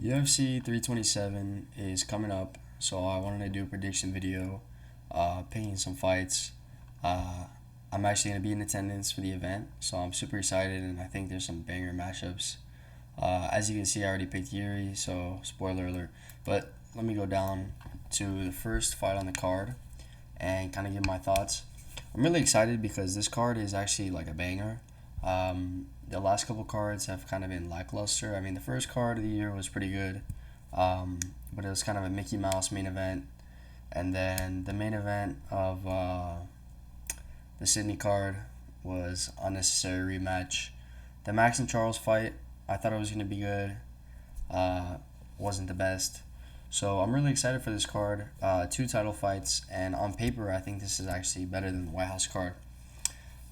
UFC 327 is coming up, so I wanted to do a prediction video, picking some fights. Uh, I'm actually going to be in attendance for the event, so I'm super excited, and I think there's some banger matchups. As you can see, I already picked Yuri, so spoiler alert. But let me go down to the first fight on the card and kind of give my thoughts. I'm really excited because this card is actually like a banger. The last couple cards have kind of been lackluster. I mean, the first card of the year was pretty good, but it was kind of a Mickey Mouse main event. And then the main event of the Sydney card was unnecessary rematch. The Max and Charles fight, I thought it was going to be good. Uh, wasn't the best. So I'm really excited for this card. Two title fights, and on paper, I think this is actually better than the White House card.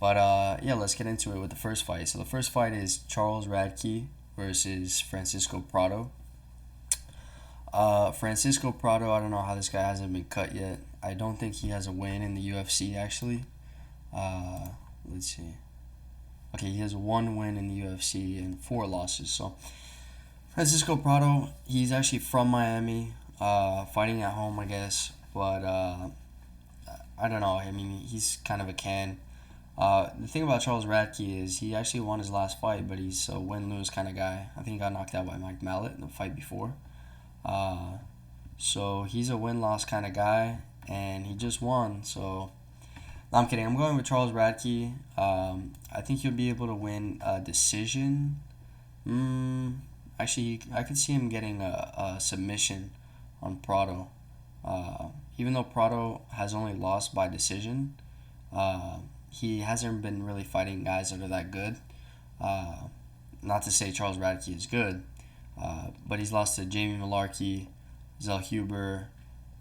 But yeah, let's get into it with the first fight. So the first fight is Charles Radke versus Francisco Prado. Francisco Prado, I don't know how this guy hasn't been cut yet. I don't think he has a win in the UFC actually. Uh, let's see. Okay, he has one win in the UFC and four losses. So Francisco Prado, he's actually from Miami, fighting at home, I guess. But I don't know. I mean, he's kind of a can. The thing about Charles Radke is he actually won his last fight, but he's a win-lose kind of guy. I think he got knocked out by Mike Mallet in the fight before. Uh, so he's a win-loss kind of guy, and he just won. So no, I'm kidding. I'm going with Charles Radke. I think he'll be able to win a decision. Actually, I could see him getting a submission on Prado. Even though Prado has only lost by decision, uh, he hasn't been really fighting guys that are that good. Uh, Not to say Charles Radke is good, but he's lost to Jamie Malarkey, Zell Huber,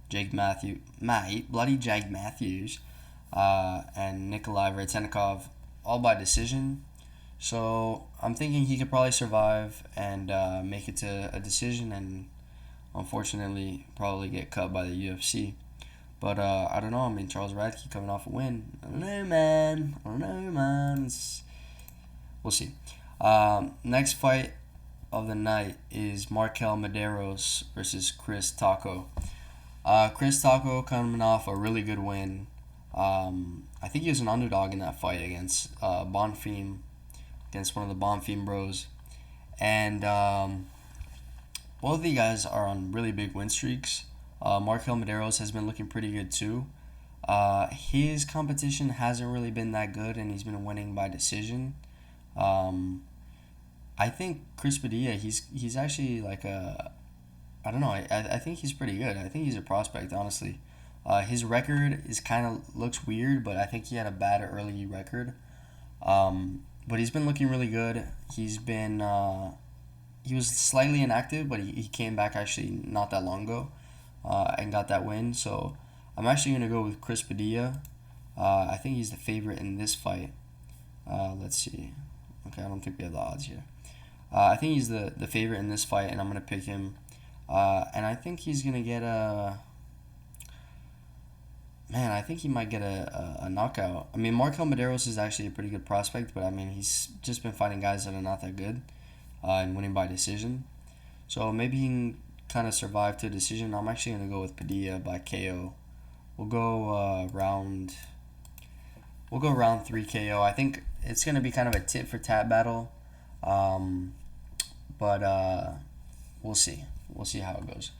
Jake Matthew, mate, bloody Jake Matthews, and Nikolai Vretenikov, all by decision. So I'm thinking he could probably survive and make it to a decision, and unfortunately probably get cut by the UFC. But I don't know. I mean, Charles Radke coming off a win. I don't know, man. I don't know, man. We'll see. Next fight of the night is Markel Medeiros versus Chris Taco. Chris Taco coming off a really good win. I think he was an underdog in that fight against Bonfim, against one of the Bonfim bros. And both of you guys are on really big win streaks. Markel Medeiros has been looking pretty good too. His competition hasn't really been that good, and he's been winning by decision. Um, I think Chris Padilla, he's actually like a, I don't know. I think he's pretty good. I think he's a prospect, honestly. His record is kind of looks weird, but I think he had a bad early record. But he's been looking really good. He was slightly inactive, but he came back actually not that long ago, and got that win. So I'm actually gonna go with Chris Padilla. I think he's the favorite in this fight. Let's see. Okay, I don't think we have the odds here. I think he's the favorite in this fight, and I'm gonna pick him. And I think he's gonna get a. Man, I think he might get a knockout. I mean, Markel Medeiros is actually a pretty good prospect, but I mean, he's just been fighting guys that are not that good, and winning by decision. So maybe he can kind of survive to a decision. I'm actually going to go with Padilla by KO. We'll go round. We'll go round three KO. I think it's going to be kind of a tit for tat battle, um, but we'll see. We'll see how it goes.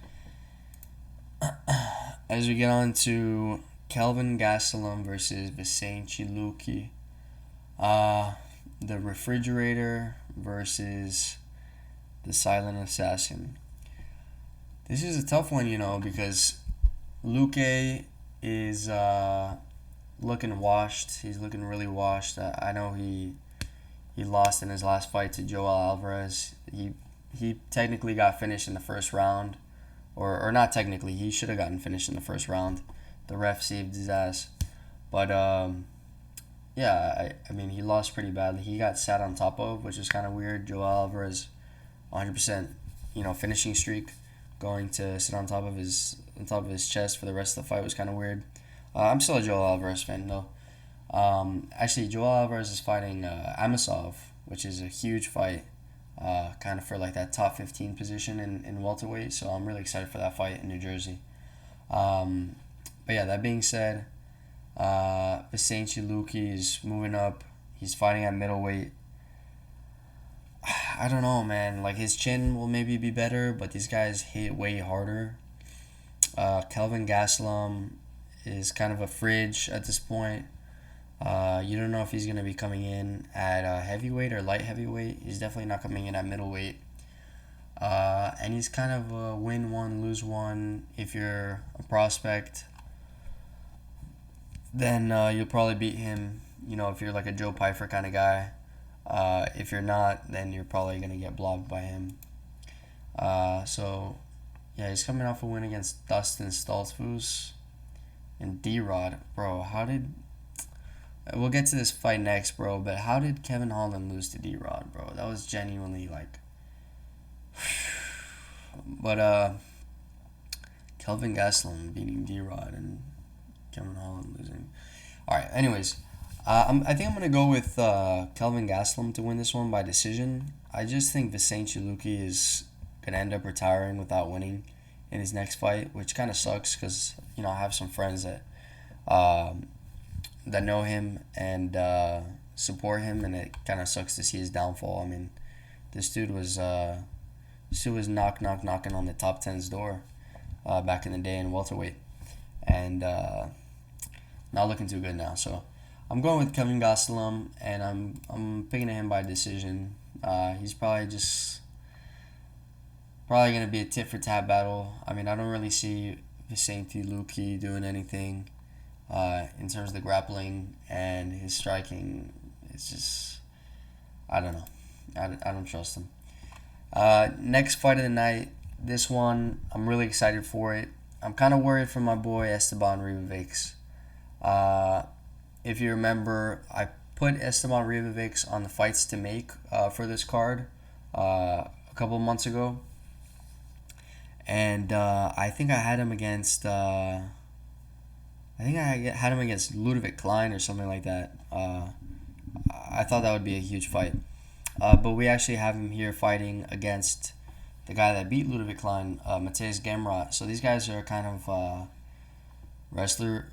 As we get on to Kelvin Gastelum versus Vicente Luque. The refrigerator versus the silent assassin. This is a tough one, because Luque is looking washed. He's looking really washed. I know he lost in his last fight to Joel Alvarez. He technically got finished in the first round, or not technically. He should have gotten finished in the first round. The ref saved his ass, but yeah, I mean he lost pretty badly. He got sat on top of, which is kind of weird. Joel Alvarez, 100%, finishing streak, going to sit on top of his chest for the rest of the fight was kind of weird. I'm still a Joel Alvarez fan though. Actually, Joel Alvarez is fighting Amosov, which is a huge fight. kind of for like that top 15 position in welterweight. So I'm really excited for that fight in New Jersey. Um, but yeah, that being said, Vicente Luque is moving up. He's fighting at middleweight. I don't know, man. Like his chin will maybe be better, but these guys hit way harder. Kelvin Gastelum is kind of a fridge at this point. You don't know if he's going to be coming in at heavyweight or light heavyweight. He's definitely not coming in at middleweight. And he's kind of a win one, lose one. If you're a prospect, then you'll probably beat him. You know, if you're like a Joe Pyfer kind of guy. If you're not, then you're probably going to get blocked by him. So, yeah, he's coming off a win against Dustin Stoltzfus and D-Rod. Bro, how did... We'll get to this fight next, bro, but how did Kevin Holland lose to D-Rod, bro? That was genuinely, like... But, Kelvin Gastelum beating D-Rod and Kevin Holland losing. Alright, anyways... I think I'm going to go with Kelvin Gastelum to win this one by decision. I just think Vicente Luque is going to end up retiring without winning in his next fight, which kind of sucks because, you know, I have some friends that know him and support him, and it kind of sucks to see his downfall. I mean, this dude was knocking on the top 10's door back in the day in welterweight, and not looking too good now. So I'm going with Kevin Gastelum, and I'm picking him by decision. He's probably going to be a tit for tat battle. I mean, I don't really see Vicente Luque doing anything in terms of the grappling and his striking. It's just, I don't know. I don't trust him. Next fight of the night. This one, I'm really excited for it. I'm kind of worried for my boy Esteban Ribovics. If you remember, I put Esteban Ribovics on the fights to make for this card a couple of months ago. And I think I had him against... Ludovic Klein or something like that. I thought that would be a huge fight. But we actually have him here fighting against the guy that beat Ludovic Klein, Mateusz Gamrot. So these guys are kind of... wrestler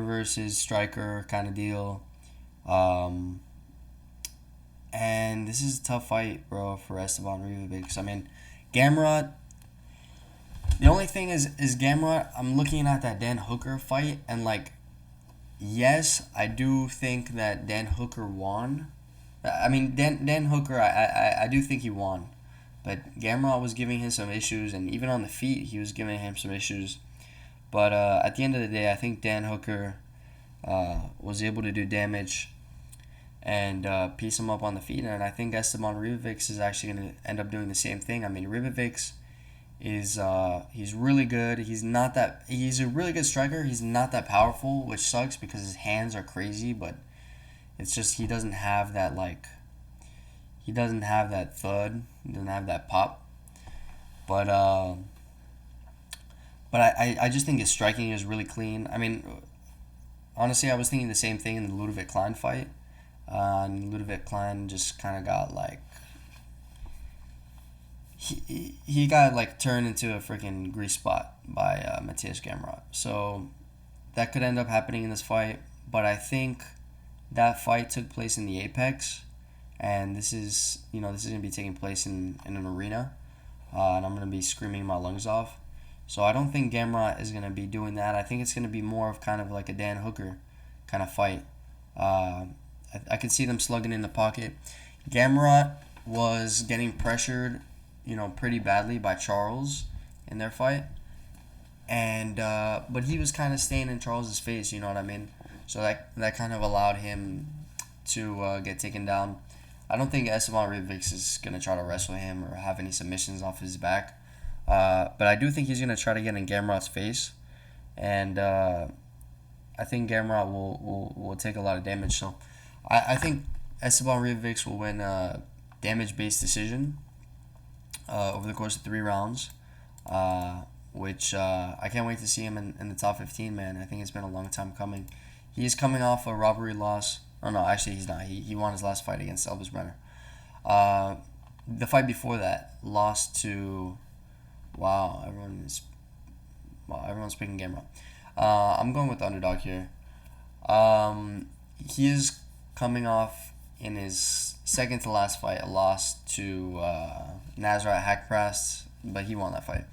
versus striker kind of deal, and this is a tough fight, bro, for Esteban Ribovics. I mean, Gamrot. The only thing is Gamrot. I'm looking at that Dan Hooker fight, and like, yes, I do think that Dan Hooker won. I mean, Dan Hooker. I do think he won, but Gamrot was giving him some issues, and even on the feet, he was giving him some issues. But at the end of the day, I think Dan Hooker was able to do damage and piece him up on the feet. And I think Esteban Ribovics is actually going to end up doing the same thing. I mean, Ribovics is he's really good. He's a really good striker. He's not that powerful, which sucks because his hands are crazy. But it's just he doesn't have that thud. He doesn't have that pop. But I just think his striking is really clean. I mean, honestly, I was thinking the same thing in the Ludovic Klein fight. And Ludovic Klein just kind of got like... He got like turned into a freaking grease spot by Mateusz Gamrot. So that could end up happening in this fight. But I think that fight took place in the Apex. And this is going to be taking place in an arena. And I'm going to be screaming my lungs off. So I don't think Gamrot is going to be doing that. I think it's going to be more of kind of like a Dan Hooker kind of fight. I could see them slugging in the pocket. Gamrot was getting pressured, pretty badly by Charles in their fight. And but he was kind of staying in Charles's face, you know what I mean? So that kind of allowed him to get taken down. I don't think Esteban Ribovics is going to try to wrestle him or have any submissions off his back. But I do think he's going to try to get in Gamrot's face. And I think Gamrot will take a lot of damage. So I think Esteban Ribovics will win a damage-based decision over the course of 3 rounds. Which I can't wait to see him in the top 15, man. I think it's been a long time coming. He is coming off a robbery loss. Oh, no, actually he's not. He won his last fight against Elvis Brenner. the fight before that lost to. Wow, everyone's picking Gamrot. I'm going with the underdog here. He is coming off in his second to last fight a loss to Nazareth Hackprast, but he won that fight.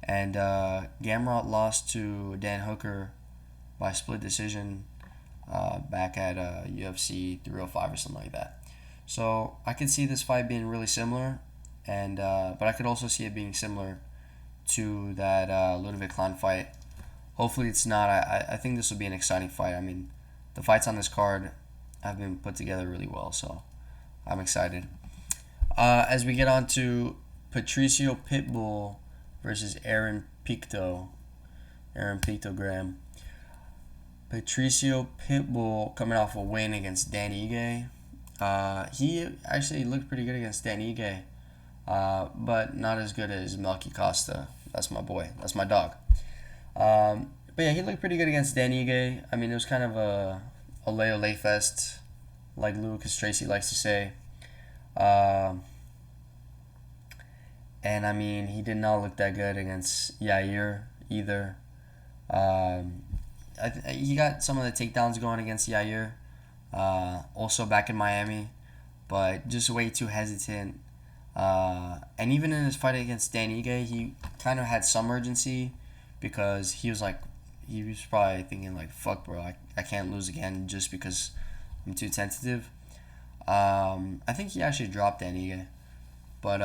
And Gamrot lost to Dan Hooker by split decision back at UFC 305 or something like that. So I could see this fight being really similar, and but I could also see it being similar to that Ludwig Klein fight. Hopefully it's not. I think this will be an exciting fight. I mean, the fights on this card have been put together really well, so I'm excited. As we get on to Patricio Pitbull versus Aaron Pictogram. Patricio Pitbull coming off a win against Dan Ige. He actually looked pretty good against Dan Ige, but not as good as Melky Costa. That's my boy. That's my dog. But yeah, he looked pretty good against Dan Ige. I mean, it was kind of a ole ole fest, like Lucas Tracy likes to say. And I mean, he did not look that good against Yair either. He got some of the takedowns going against Yair, also back in Miami, but just way too hesitant. And even in his fight against Dan Ige, he kind of had some urgency because he was probably thinking like, fuck, bro, I can't lose again just because I'm too tentative. I think he actually dropped Dan Ige, but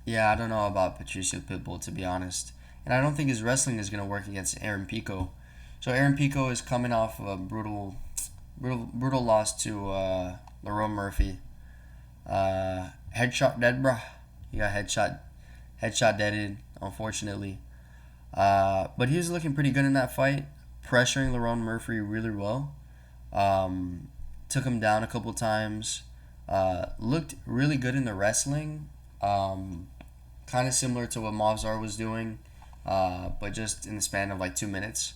yeah, I don't know about Patricio Pitbull, to be honest. And I don't think his wrestling is going to work against Aaron Pico. So Aaron Pico is coming off of a brutal loss to Lerone Murphy. Headshot dead, bruh. He got headshot deaded, unfortunately. But he was looking pretty good in that fight, pressuring Lerone Murphy really well. Took him down a couple times. Looked really good in the wrestling. Kind of similar to what Movsar was doing, but just in the span of like 2 minutes.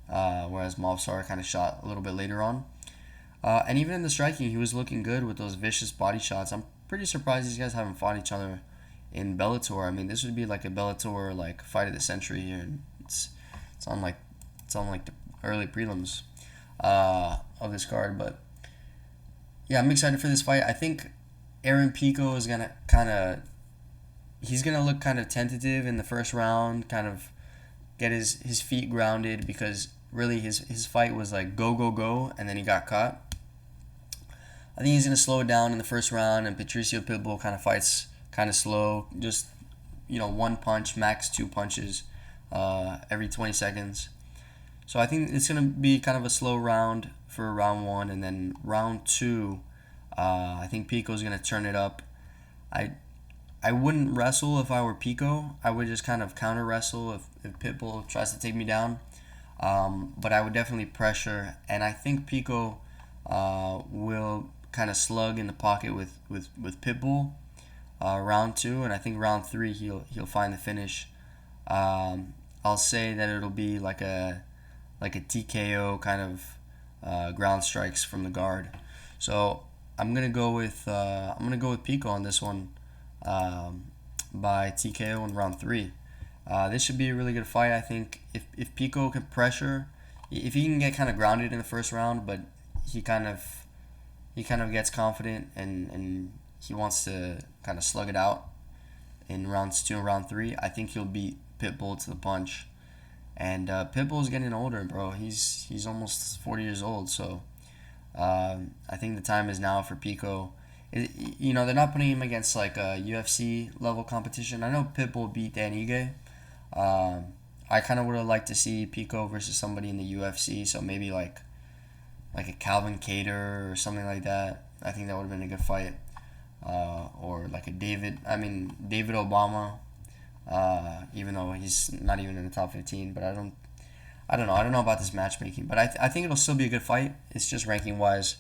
Whereas Movsar kind of shot a little bit later on. And even in the striking, he was looking good with those vicious body shots. I'm pretty surprised these guys haven't fought each other in Bellator. I mean, this would be like a Bellator like fight of the century here. And it's on like the early prelims of this card. But yeah, I'm excited for this fight. I think Aaron Pico is gonna he's gonna look kind of tentative in the first round, kind of get his feet grounded, because really his fight was like go, and then he got caught. I think he's going to slow it down in the first round, and Patricio Pitbull kind of fights kind of slow, just, one punch, max 2 punches every 20 seconds. So I think it's going to be kind of a slow round for round 1, and then round 2, I think Pico's going to turn it up. I wouldn't wrestle if I were Pico. I would just kind of counter wrestle if Pitbull tries to take me down. But I would definitely pressure, and I think Pico will kind of slug in the pocket with Pitbull round 2, and I think round 3 he'll find the finish. I'll say that it'll be like a TKO kind of ground strikes from the guard. So I'm gonna go with Pico on this one by TKO in round 3. This should be a really good fight. I think if Pico can pressure, if he can get kind of grounded in the first round, but he kind of gets confident and he wants to kind of slug it out in rounds 2 and round 3, I think he'll beat Pitbull to the punch. And Pitbull's getting older, bro. He's almost 40 years old, so I think the time is now for Pico. They're not putting him against like a UFC level competition. I know Pitbull beat Dan Ige. I kind of would have liked to see Pico versus somebody in the UFC, so maybe like a Calvin Kattar or something like that. I think that would have been a good fight. Or like a David Obama, even though he's not even in the top 15. But I don't know. I don't know about this matchmaking, but I think it'll still be a good fight. It's just ranking wise,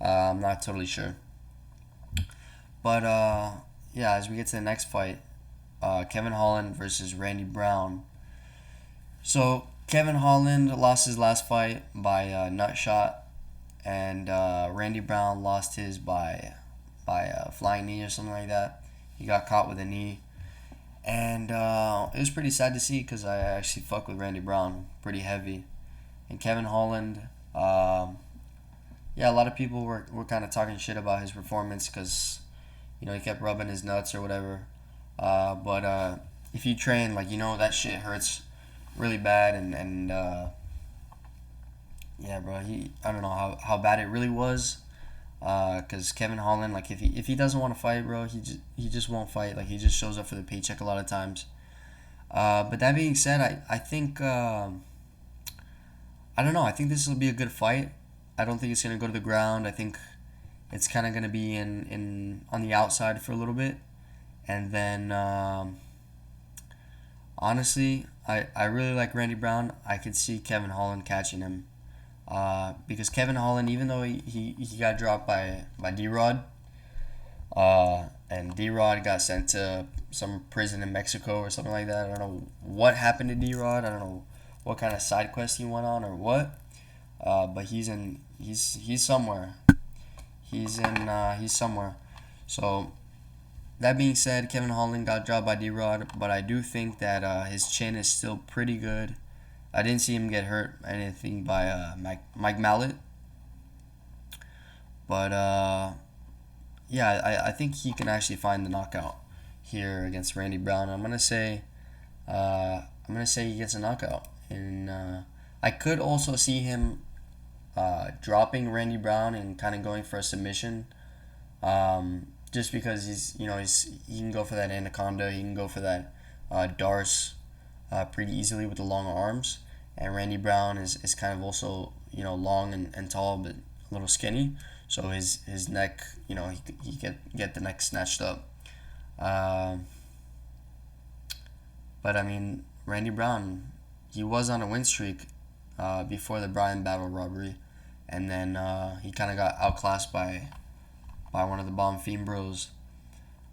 I'm not totally sure. But yeah, as we get to the next fight, Kevin Holland versus Randy Brown. So Kevin Holland lost his last fight by nut shot, and Randy Brown lost his by by a flying knee or something like that. He got caught with a knee, and it was pretty sad to see because I actually fuck with Randy Brown pretty heavy. And Kevin Holland, yeah, a lot of people were kind of talking shit about his performance because he kept rubbing his nuts or whatever. But if you train, like that shit hurts really bad, and yeah, bro, I don't know how bad it really was. Cause Kevin Holland, like if he doesn't want to fight, bro, he just won't fight. Like he just shows up for the paycheck a lot of times. But that being said, I think I don't know. I think this will be a good fight. I don't think it's gonna go to the ground. I think it's kind of gonna be in on the outside for a little bit, and then honestly, I really like Randy Brown. I could see Kevin Holland catching him. Because Kevin Holland, even though he got dropped by D Rod, and D Rod got sent to some prison in Mexico or something like that. I don't know what happened to D Rod. I don't know what kind of side quest he went on or what. But he's somewhere. He's somewhere. So that being said, Kevin Holland got dropped by D Rod, but I do think that his chin is still pretty good. I didn't see him get hurt or anything by Mike Mallet, but yeah, I think he can actually find the knockout here against Randy Brown. I'm gonna say he gets a knockout, and I could also see him dropping Randy Brown and kind of going for a submission. Just because he can go for that anaconda, he can go for that Darce pretty easily with the long arms. And Randy Brown is kind of also long and tall but a little skinny, so his neck he get the neck snatched up. Um, but I mean Randy Brown, he was on a win streak before the Bryan Battle robbery, and then he kind of got outclassed by one of the Bomb Fiend Bros.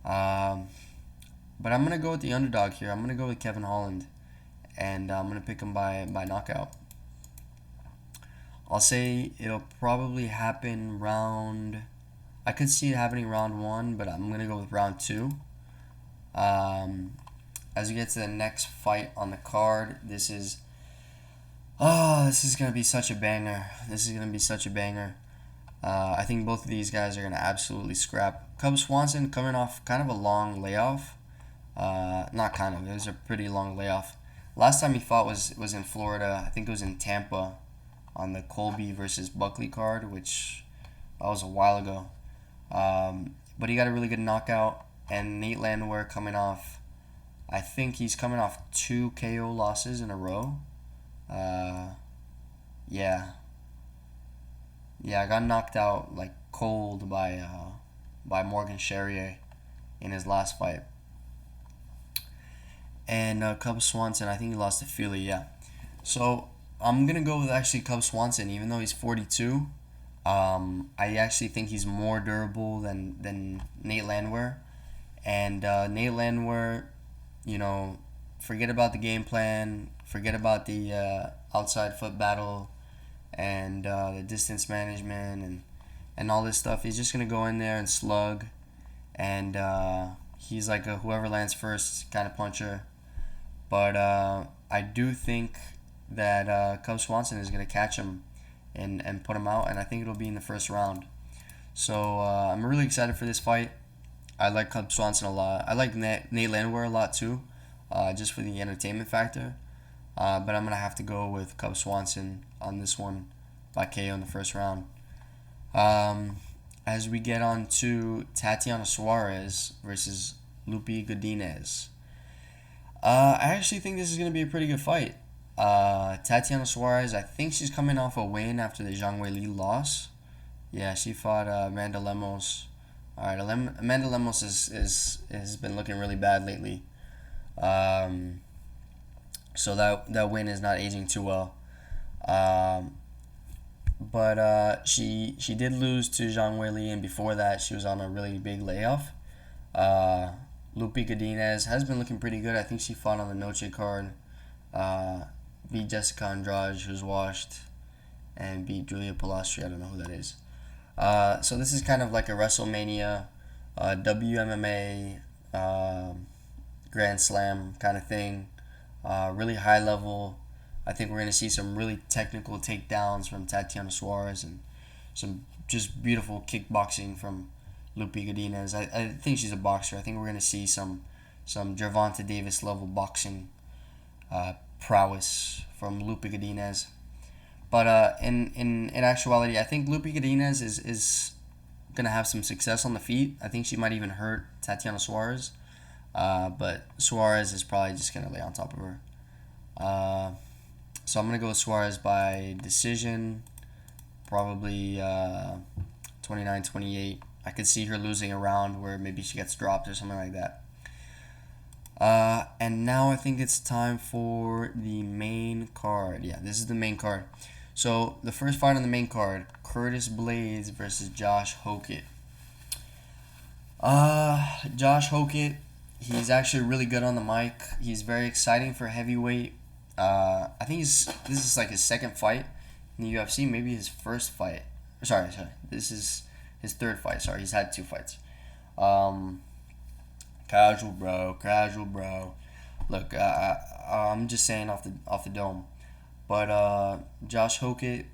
Um, but I'm gonna go with the underdog here. I'm gonna go with Kevin Holland, and I'm gonna pick him by knockout. I'll say it'll probably happen round. I could see it happening round one, but I'm gonna go with round two. Um, as we get to the next fight on the card, this is gonna be such a banger. This is gonna be such a banger. I think both of these guys are gonna absolutely scrap. Cub Swanson coming off kind of a long layoff. Not kind of. It was a pretty long layoff. Last time he fought was in Florida. I think it was in Tampa, on the Colby versus Buckley card, which that was a while ago. But he got a really good knockout. And Nate Landwehr coming off. I think he's coming off 2 KO losses in a row. Yeah, yeah. I got knocked out like cold by Morgan Charrier in his last fight. And Cub Swanson, I think he lost to Philly. Yeah. So I'm gonna go with actually Cub Swanson, even though he's 42. I actually think he's more durable than Nate Landwehr, and Nate Landwehr, you know, forget about the game plan, forget about the outside foot battle, and the distance management and all this stuff. He's just gonna go in there and slug, and he's like a whoever lands first kind of puncher. But I do think that Cub Swanson is going to catch him and put him out, and I think it'll be in the first round. So I'm really excited for this fight. I like Cub Swanson a lot. I like Nate Landwehr a lot too, just for the entertainment factor. But I'm going to have to go with Cub Swanson on this one by KO in the first round. As we get on to Tatiana Suarez versus Lupe Godinez. I actually think this is going to be a pretty good fight. Tatiana Suarez, I think she's coming off a win after the Zhang Weili loss. Yeah, she fought Amanda Lemos. All right, Amanda Lemos has been looking really bad lately. So that win is not aging too well. But she did lose to Zhang Weili, and before that, she was on a really big layoff. Lupe Godinez has been looking pretty good. I think she fought on the Noche card, beat Jessica Andrade, who's washed, and beat Julia Pilastri. I don't know who that is. So this is kind of like a WrestleMania WMMA, Grand Slam kind of thing. Really high level. I think we're going to see some really technical takedowns from Tatiana Suarez and some just beautiful kickboxing from Lupe Godinez. I think she's a boxer. I think we're going to see some Gervonta Davis level boxing prowess from Lupe Godinez. But in actuality, I think Lupe Godinez is going to have some success on the feet. I think she might even hurt Tatiana Suarez. But Suarez is probably just going to lay on top of her. So I'm going to go with Suarez by decision, probably 29-28. I could see her losing a round where maybe she gets dropped or something like that. And now I think it's time for the main card. Yeah, this is the main card. So the first fight on the main card, Curtis Blades versus Josh Hokett. Josh Hokett, he's actually really good on the mic. He's very exciting for heavyweight. I think this is like his second fight in the UFC, maybe his first fight. Sorry. This is his third fight. Sorry, he's had two fights. Casual bro. Look, I'm just saying off the dome. But Josh Hokett,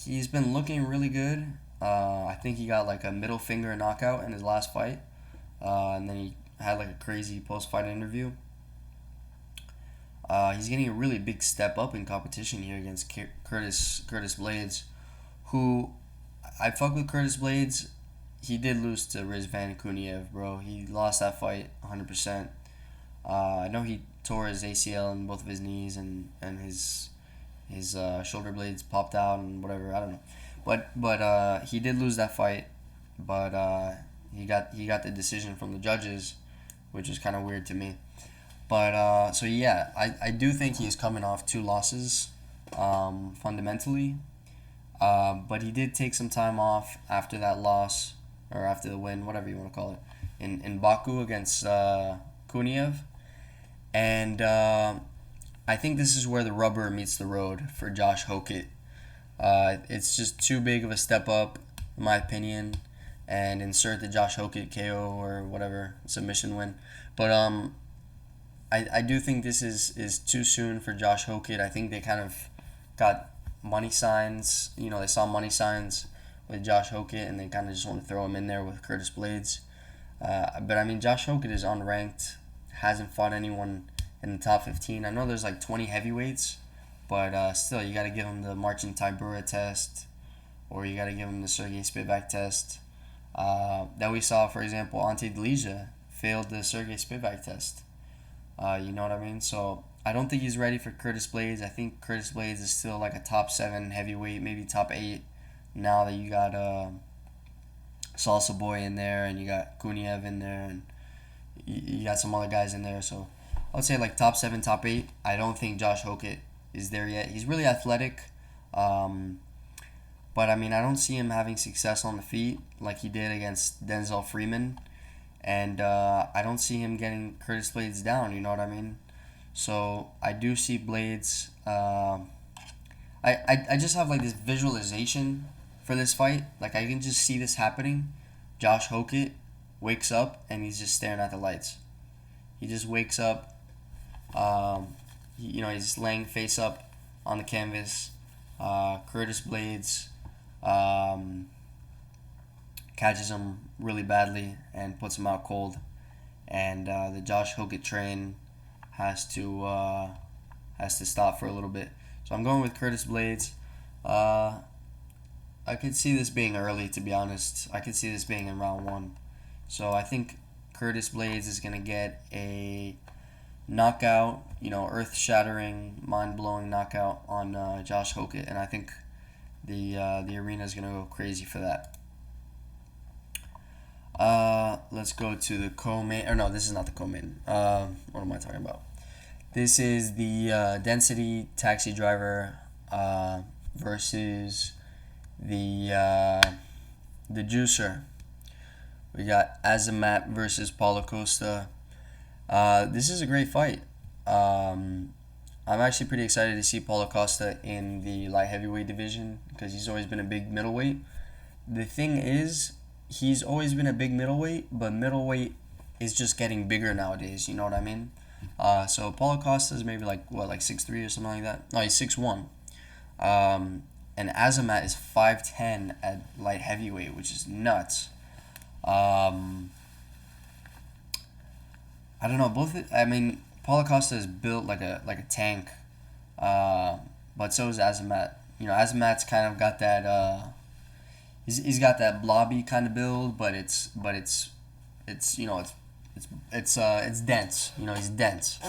he's been looking really good. I think he got like a middle finger knockout in his last fight. And then he had like a crazy post-fight interview. He's getting a really big step up in competition here against Curtis Blades, who I fuck with Curtis Blades. He did lose to Rizvan Kuniev, bro. He lost that fight 100%. I know he tore his ACL in both of his knees and his shoulder blades popped out and whatever. I don't know, but he did lose that fight. But he got the decision from the judges, which is kind of weird to me. But so yeah, I do think he's coming off two losses, fundamentally. But he did take some time off after that loss, or after the win, whatever you want to call it, in Baku against Kuniev. And I think this is where the rubber meets the road for Josh Hokett. It's just too big of a step up, in my opinion, and insert the Josh Hokett KO or whatever, submission win. But I do think this is too soon for Josh Hokett. I think they kind of got money signs. They saw money signs with Josh Hokett, and they kind of just want to throw him in there with Curtis Blades. But I mean, Josh Hokett is unranked, hasn't fought anyone in the top 15. I know there's like 20 heavyweights, but still, you got to give him the Marcin Tybura test, or you got to give him the Sergey Spivak test. That we saw, for example, Ante Delija failed the Sergey Spivak test. You know what I mean? So I don't think he's ready for Curtis Blades. I think Curtis Blades is still like a top 7 heavyweight, maybe top 8. Now that you got Salsa Boy in there, and you got Kuniev in there, and you got some other guys in there. So I would say like top 7, top 8. I don't think Josh Hokett is there yet. He's really athletic. But I mean, I don't see him having success on the feet like he did against Denzel Freeman. And I don't see him getting Curtis Blades down, you know what I mean? So I do see Blades. I just have like this visualization for this fight. Like I can just see this happening. Josh Hokett wakes up and he's just staring at the lights. He just wakes up. He's just laying face up on the canvas. Curtis Blades catches him really badly and puts him out cold, and the Josh Hokett train has to stop for a little bit. So I'm going with Curtis Blades. I could see this being early, to be honest. I could see this being in round 1. So I think Curtis Blades is gonna get a knockout, earth-shattering, mind-blowing knockout on Josh Hokett, and I think the arena is gonna go crazy for that. Let's go to the co-main. Or no, this is not the co-main. What am I talking about? This is the Density Taxi Driver versus the Juicer. We got Azamat versus Paulo Costa. This is a great fight. I'm actually pretty excited to see Paulo Costa in the light heavyweight division because he's always been a big middleweight. The thing is, he's always been a big middleweight, but middleweight is just getting bigger nowadays. You know what I mean? So Paulo Costa is maybe like what, like 6'3" or something like that. No, he's 6'1". And Azamat is 5'10" at light heavyweight, which is nuts. Um, I don't know. I mean, Paulo Costa is built like a tank, uh, but so is Azamat. Azamat's kind of got that. He's got that blobby kind of build, but it's it's dense. He's dense.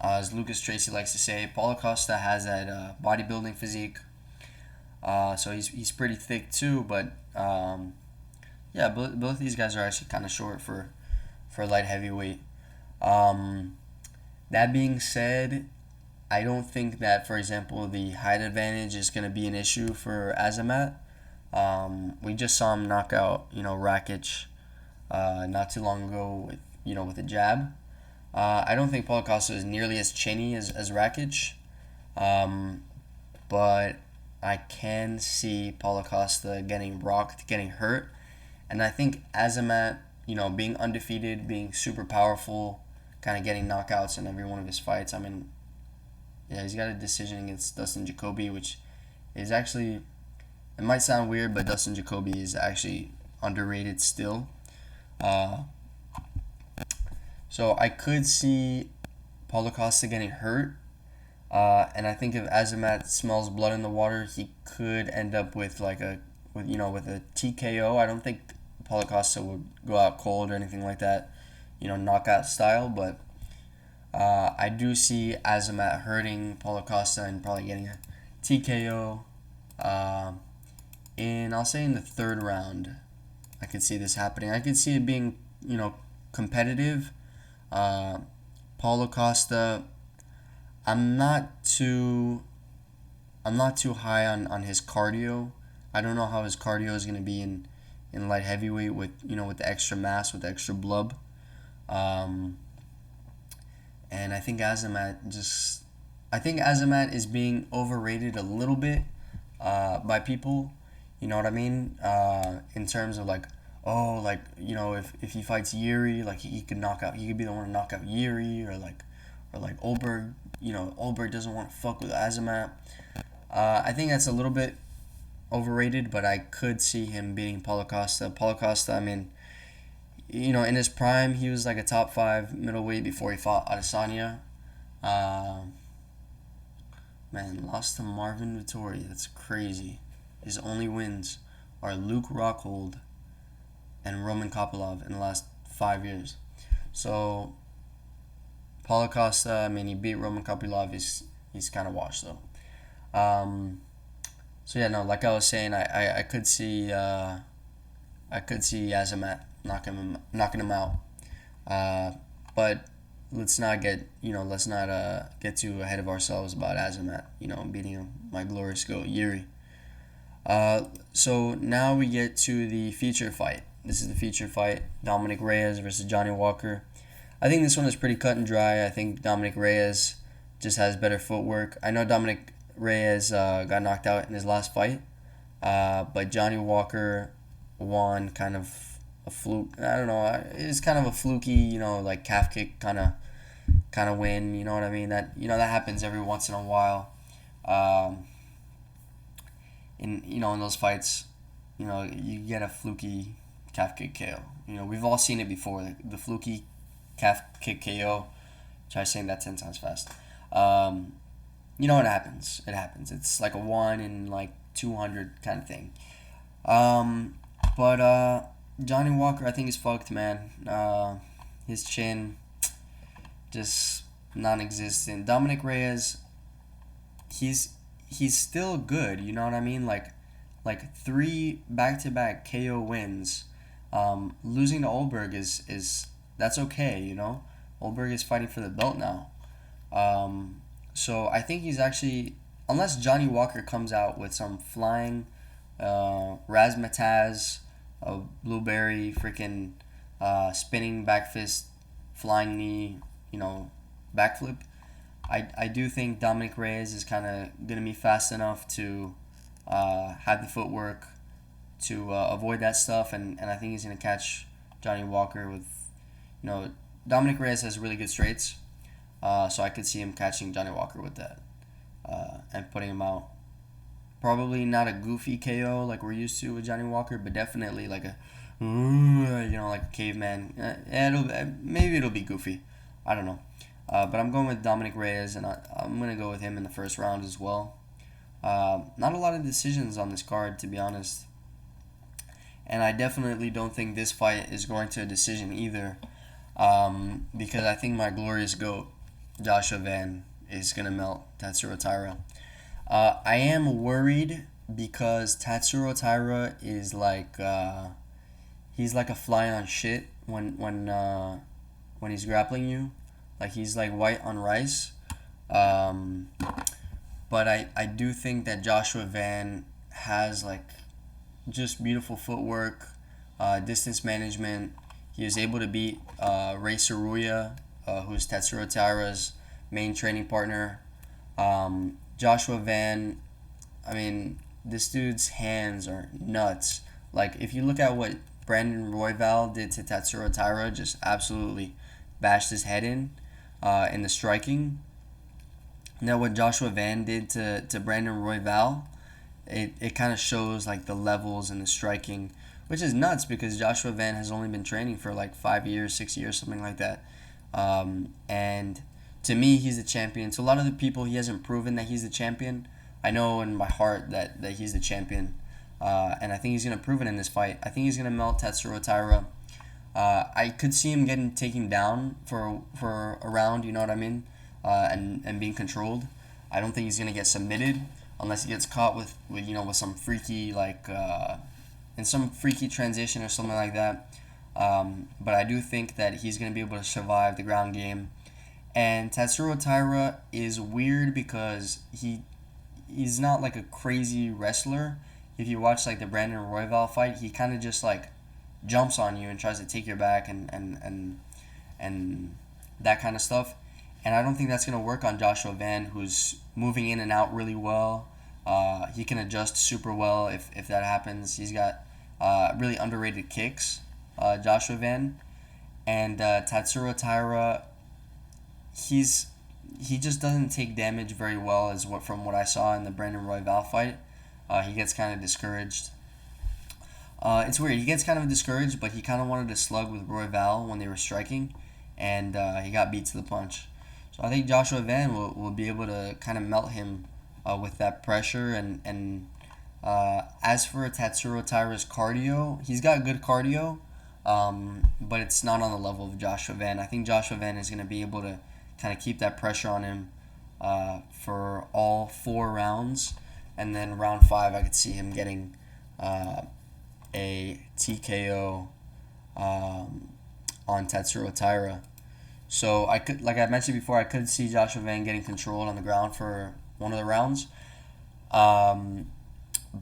As Lucas Tracy likes to say, Paulo Costa has that bodybuilding physique. So he's pretty thick too, but yeah, both these guys are actually kind of short for light heavyweight. Um, that being said, I don't think that, for example, the height advantage is going to be an issue for Azamat. We just saw him knock out, Rakic, not too long ago with a jab. I don't think Paulo Costa is nearly as chinny as Rakic, um, but I can see Paulo Costa getting rocked, getting hurt, and I think Azamat, being undefeated, being super powerful, kind of getting knockouts in every one of his fights. I mean, yeah, he's got a decision against Dustin Jacoby, which is actually, it might sound weird, but Dustin Jacoby is actually underrated still. Uh, so I could see Paulo Costa getting hurt, and I think if Azamat smells blood in the water, he could end up with with a TKO. I don't think Paulo Costa would go out cold or anything like that, knockout style, but I do see Azamat hurting Paulo Costa and probably getting a TKO. I'll say in the third round, I could see this happening. I could see it being, competitive. Uh, Paulo Costa, I'm not too I'm not too high on his cardio. I don't know how his cardio is gonna be in light heavyweight with with the extra mass, with the extra blub. Um, and I think Azamat is being overrated a little bit by people. You know what I mean? In terms of like, oh, like if he fights Yuri, like he could be the one to knock out Yuri, or like Olberg. Olberg doesn't want to fuck with Azamat. I think that's a little bit overrated, but I could see him beating Paulo Costa. Paulo Costa, I mean, in his prime, he was like a top five middleweight before he fought Adesanya. Uh, Man, lost to Marvin Vittori. That's crazy. His only wins are Luke Rockhold and Roman Kopylov in the last 5 years. So Paulo Costa, I mean, he beat Roman Kopylov. He's kind of washed though. So yeah, no, like I was saying, I could see Azamat knocking him out. But let's not get too ahead of ourselves about Azamat. Beating my glorious goat Yuri. So now we get to the feature fight. This is the feature fight: Dominic Reyes versus Johnny Walker. I think this one is pretty cut and dry. I think Dominic Reyes just has better footwork. I know Dominic Reyes got knocked out in his last fight, but Johnny Walker won kind of a fluke. I don't know. It's kind of a fluky, like calf kick kind of win. You know what I mean? That happens every once in a while. Um, in those fights, you get a fluky calf kick KO. We've all seen it before. The fluky calf kick KO. Try saying that 10 times fast. It happens. It happens. It's like a 1 in like 200 kind of thing. But Johnny Walker, I think, is fucked, man. His chin just non-existent. Dominic Reyes, he's still good. You know what I mean? Like 3 back-to-back KO wins. Losing to Olberg is that's okay. Olberg is fighting for the belt now. So I think he's actually, unless Johnny Walker comes out with some flying razzmatazz, a blueberry freaking spinning back fist, flying knee, backflip. I do think Dominic Reyes is kind of gonna be fast enough to have the footwork to avoid that stuff, and I think he's gonna catch Johnny Walker with, Dominic Reyes has really good straights, so I could see him catching Johnny Walker with that, and putting him out. Probably not a goofy KO like we're used to with Johnny Walker, but definitely like a, like a caveman. Maybe it'll be goofy. I don't know. But I'm going with Dominic Reyes, and I'm going to go with him in the first round as well. Not a lot of decisions on this card, to be honest. And I definitely don't think this fight is going to a decision either, because I think my glorious GOAT, Joshua Van, is going to melt Tatsuro Taira. I am worried because Tatsuro Taira is like he's like a fly on shit when he's grappling you, like he's like white on rice. But I do think that Joshua Van has like just beautiful footwork, distance management. He was able to beat Ray Saruya, who's Tatsuro Taira's main training partner. Joshua Van, I mean, this dude's hands are nuts. Like, if you look at what Brandon Royval did to Tatsuro Taira, just absolutely bashed his head in the striking. Now, what Joshua Van did to Brandon Royval, it kind of shows, like, the levels in the striking, which is nuts because Joshua Van has only been training for, like, 5 years, 6 years, something like that. And to me, he's the champion. To a lot of the people, he hasn't proven that he's the champion. I know in my heart that he's the champion. And I think he's going to prove it in this fight. I think he's going to melt Tatsuro Taira. I could see him taken down for a round, you know what I mean? And being controlled. I don't think he's going to get submitted unless he gets caught with some freaky, like, in some freaky transition or something like that. But I do think that he's going to be able to survive the ground game. And Tatsuro Taira is weird because he's not like a crazy wrestler. If you watch like the Brandon Royval fight, he kind of just like jumps on you and tries to take your back and that kind of stuff. And I don't think that's going to work on Joshua Van, who's moving in and out really well. He can adjust super well if that happens. He's got really underrated kicks, Joshua Van. And Tatsuro Taira, he just doesn't take damage very well from what I saw in the Brandon Royval fight. He gets kind of discouraged. It's weird. He gets kind of discouraged, but he kind of wanted to slug with Royval when they were striking, and he got beat to the punch. So I think Joshua Van will be able to kind of melt him with that pressure. And as for Tatsuro Taira's cardio, he's got good cardio, but it's not on the level of Joshua Van. I think Joshua Van is going to be able to kind of keep that pressure on him for all 4 rounds. And then round 5, I could see him getting a TKO on Tatsuro Taira. So I could, like I mentioned before, I could see Joshua Van getting controlled on the ground for one of the rounds. But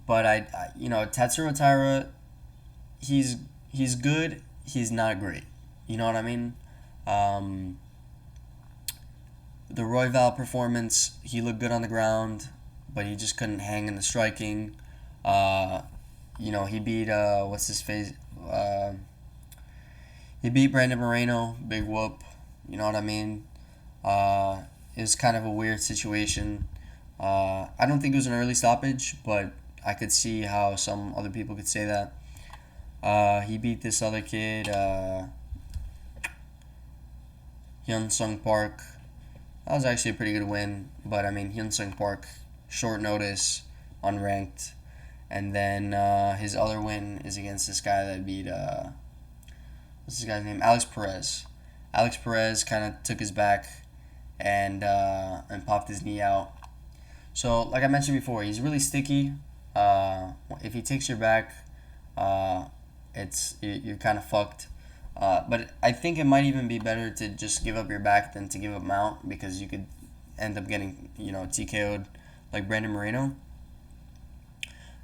Tatsuro Taira, he's good. He's not great. You know what I mean? The Royval performance, he looked good on the ground, but he just couldn't hang in the striking. He beat what's his face? He beat Brandon Moreno, big whoop. You know what I mean? It was kind of a weird situation. I don't think it was an early stoppage, but I could see how some other people could say that. He beat this other kid, Hyun Sung Park. That was actually a pretty good win, but I mean, Hyun Sung Park, short notice, unranked. And then his other win is against this guy that beat, what's this guy's name? Alex Perez. Alex Perez kind of took his back and popped his knee out. So, like I mentioned before, he's really sticky. If he takes your back, you're kind of fucked. But I think it might even be better to just give up your back than to give up mount, because you could end up getting, TKO'd like Brandon Moreno.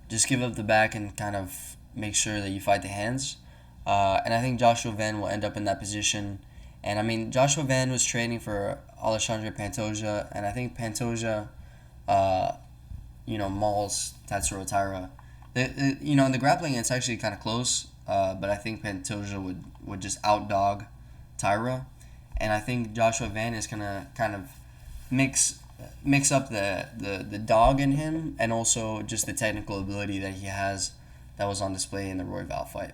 Just give up the back and kind of make sure that you fight the hands. And I think Joshua Van will end up in that position. And I mean, Joshua Van was training for Alexandre Pantoja, and I think Pantoja, mauls Tatsuro Taira. In the grappling, it's actually kind of close. But I think Pantoja would just outdog Tyra, and I think Joshua Van is gonna kind of mix mix up the dog in him and also just the technical ability that he has that was on display in the Royval fight.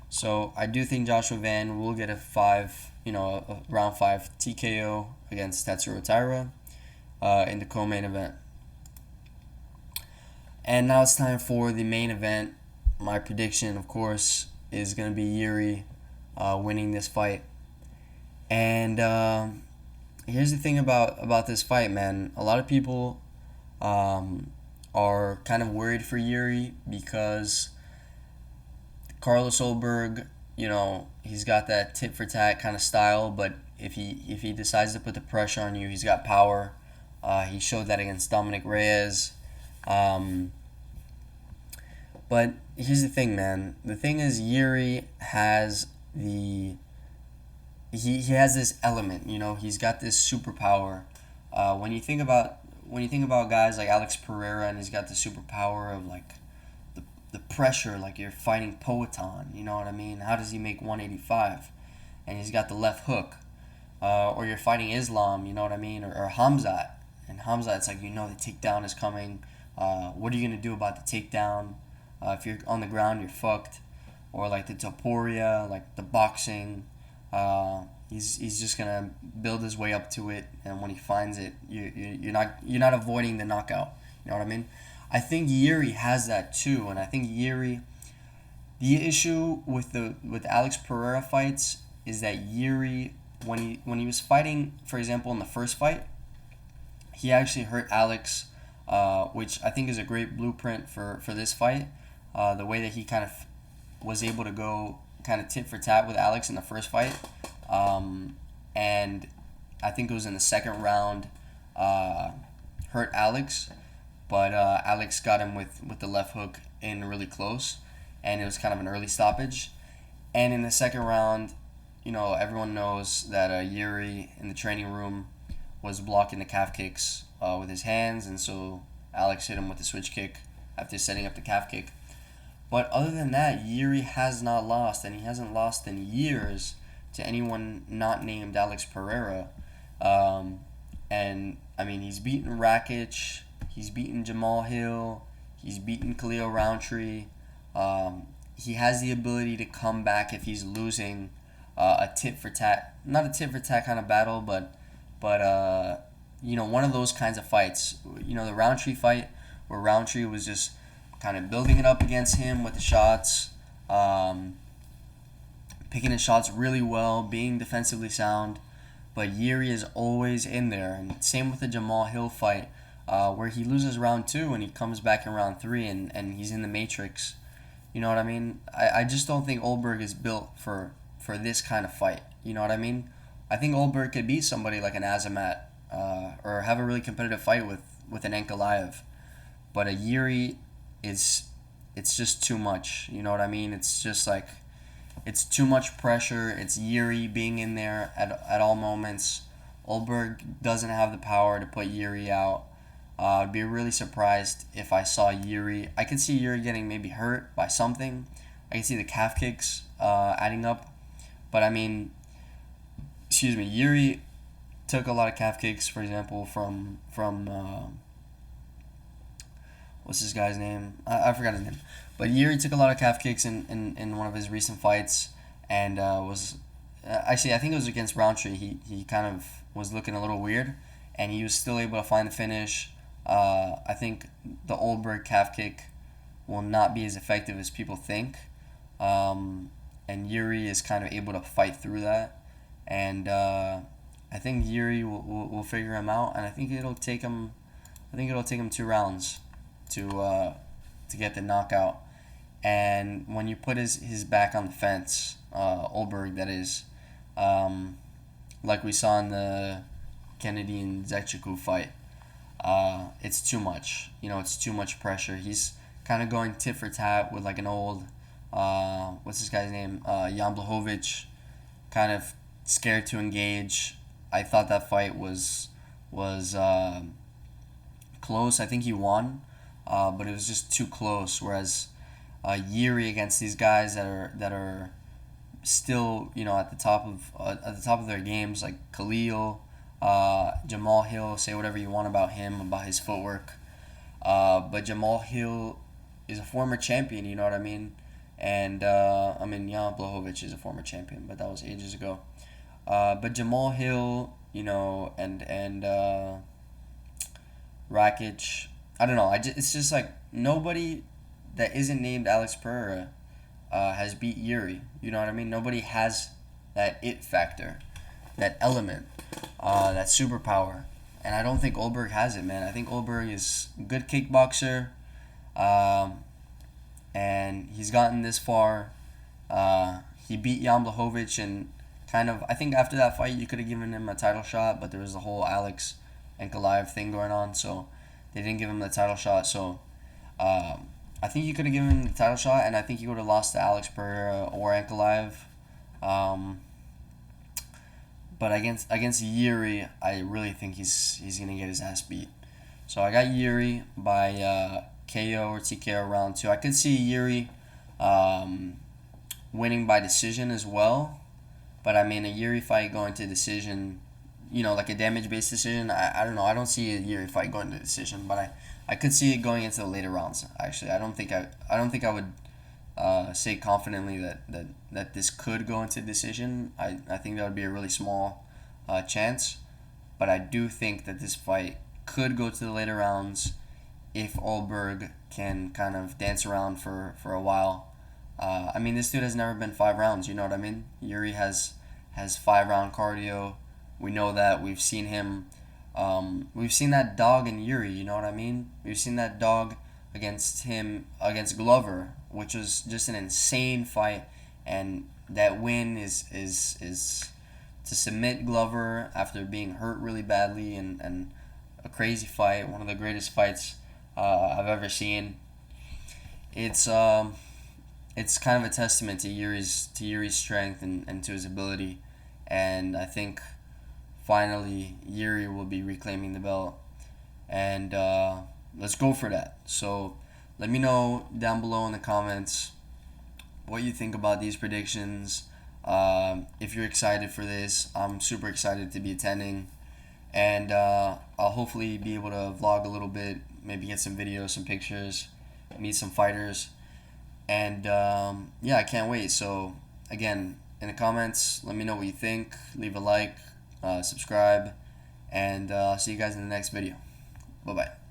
So I do think Joshua Van will get a round 5 TKO against Tatsuro Taira in the co-main event. And now it's time for the main event. My prediction, of course, is going to be Yuri winning this fight. And here's the thing about this fight, man. A lot of people are kind of worried for Yuri because Carlos Olberg, he's got that tit for tat kind of style, but if he decides to put the pressure on you, he's got power. He showed that against Dominic Reyes. But here's the thing, man. The thing is, Yuri has he has this element. He's got this superpower. When you think about guys like Alex Pereira, and he's got the superpower of like the pressure, like you're fighting Poatan. You know what I mean? How does he make 185? And he's got the left hook. Or you're fighting Islam. You know what I mean? Or Hamzat. And Hamzat, it's like the takedown is coming. What are you gonna do about the takedown? If you're on the ground, you're fucked. Or like the Topuria, like the boxing. He's just gonna build his way up to it, and when he finds it, you're not avoiding the knockout. You know what I mean? I think Yuri has that too, and I think Yuri. The issue with Alex Pereira fights is that Yuri, when he was fighting, for example, in the first fight, he actually hurt Alex, which I think is a great blueprint for this fight. The way that he kind of was able to go kind of tit for tat with Alex in the first fight. And I think it was in the second round, hurt Alex, but Alex got him with the left hook in really close, and it was kind of an early stoppage. And in the second round, everyone knows that Yuri in the training room was blocking the calf kicks with his hands, and so Alex hit him with the switch kick after setting up the calf kick. But other than that, Yuri has not lost, and he hasn't lost in years to anyone not named Alex Pereira. And, I mean, he's beaten Rakic, he's beaten Jamal Hill, he's beaten Khalil Roundtree. He has the ability to come back if he's losing a tit-for-tat, not a tit-for-tat kind of battle, but one of those kinds of fights. The Roundtree fight where Roundtree was just kind of building it up against him with the shots, picking his shots really well, being defensively sound. But Yuri is always in there. And same with the Jamal Hill fight, where he loses round 2 and he comes back in round 3 and he's in the matrix. You know what I mean? I just don't think Olberg is built for this kind of fight. You know what I mean? I think Olberg could beat somebody like an Azamat, or have a really competitive fight with an Ankalaev. But a Yuri it's just too much. You know what I mean? It's just like, it's too much pressure. It's Yuri being in there at all moments. Olberg doesn't have the power to put Yuri out. I'd be really surprised if I saw Yuri. I could see Yuri getting maybe hurt by something. I can see the calf kicks adding up. But I mean, Yuri took a lot of calf kicks, for example, from what's this guy's name? I forgot his name. But Yuri took a lot of calf kicks in one of his recent fights, and was actually, I think it was against Roundtree. He kind of was looking a little weird, and he was still able to find the finish. I think the Olberg calf kick will not be as effective as people think, and Yuri is kind of able to fight through that, and I think Yuri will figure him out, and I think it'll take him 2 rounds to get the knockout. And when you put his back on the fence, Olberg, that is, like we saw in the Kennedy and Zechukwu fight, it's too much. It's too much pressure. He's kind of going tit for tat with like an old, what's this guy's name? Jan Blachowicz, kind of scared to engage. I thought that fight was close. I think he won. but it was just too close. Whereas Yuri against these guys that are still, at the top of their games, like Khalil, Jamal Hill. Say whatever you want about him, about his footwork, but Jamal Hill is a former champion. You know what I mean? And Jan Blachowicz is a former champion, but that was ages ago. But Jamal Hill, and Rakic, I don't know. It's just like nobody that isn't named Alex Pereira has beat Yuri. You know what I mean? Nobody has that it factor, that element, that superpower. And I don't think Olberg has it, man. I think Olberg is a good kickboxer, um, and he's gotten this far. He beat Jan Blachowicz, and kind of, I think after that fight, you could have given him a title shot, but there was the whole Alex Ankalaev thing going on, so they didn't give him the title shot. So I think you could have given him the title shot, and I think he would have lost to Alex Pereira or Ankalaev. Um, but against Yuri, I really think he's gonna get his ass beat. So I got Yuri by KO or TKO round two. I could see Yuri winning by decision as well, but I mean a Yuri fight going to decision, like a damage based decision. I don't know. I don't see a Yuri fight going to decision, but I could see it going into the later rounds. Actually, I don't think I would say confidently that this could go into decision. I think that would be a really small chance, but I do think that this fight could go to the later rounds if Olberg can kind of dance around for a while. This dude has never been 5 rounds. You know what I mean? Yuri has 5 round cardio. We know that. We've seen him. We've seen that dog in Yuri. You know what I mean? We've seen that dog against Glover, which was just an insane fight, and that win is to submit Glover after being hurt really badly, and a crazy fight, one of the greatest fights I've ever seen. It's kind of a testament to Yuri's strength and to his ability, and I think finally Yuri will be reclaiming the belt, and let's go for that. So let me know down below in the comments what you think about these predictions. If you're excited for this, I'm super excited to be attending, and I'll hopefully be able to vlog a little bit, maybe get some videos, some pictures, meet some fighters, and yeah, I can't wait. So again, in the comments, let me know what you think. Leave a like, subscribe, and I'll see you guys in the next video. Bye bye.